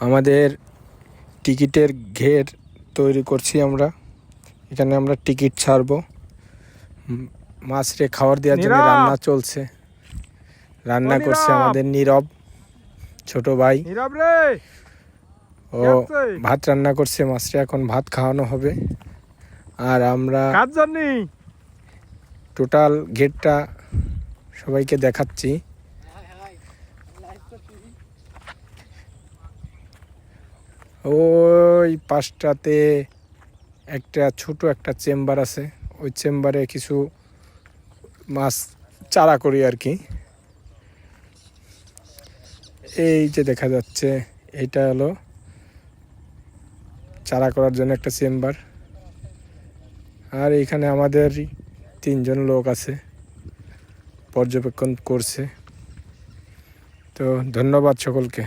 আমাদের টিকিটের ঘের তৈরি করছি আমরা। এখানে আমরা টিকিট ছাড়বো। মাছরে খাবার দেওয়ার জন্য রান্না চলছে। রান্না করছে আমাদের নীরব ছোট ভাই। ও ভাত রান্না করছে মাছরে, এখন ভাত খাওয়ানো হবে। আর আমরা টোটাল ঘেরটা সবাইকে দেখাচ্ছি। ওই পাশটাতে একটা ছোট একটা চেম্বার আছে, ওই চেম্বারে কিছু মাছ চারা করি আর কি। এই যে দেখা যাচ্ছে এটা হলো চারা করার জন্য একটা চেম্বার। আর এখানে আমাদের 3 জন লোক আছে, পর্যবেক্ষণ করছে। তো ধন্যবাদ সকলকে।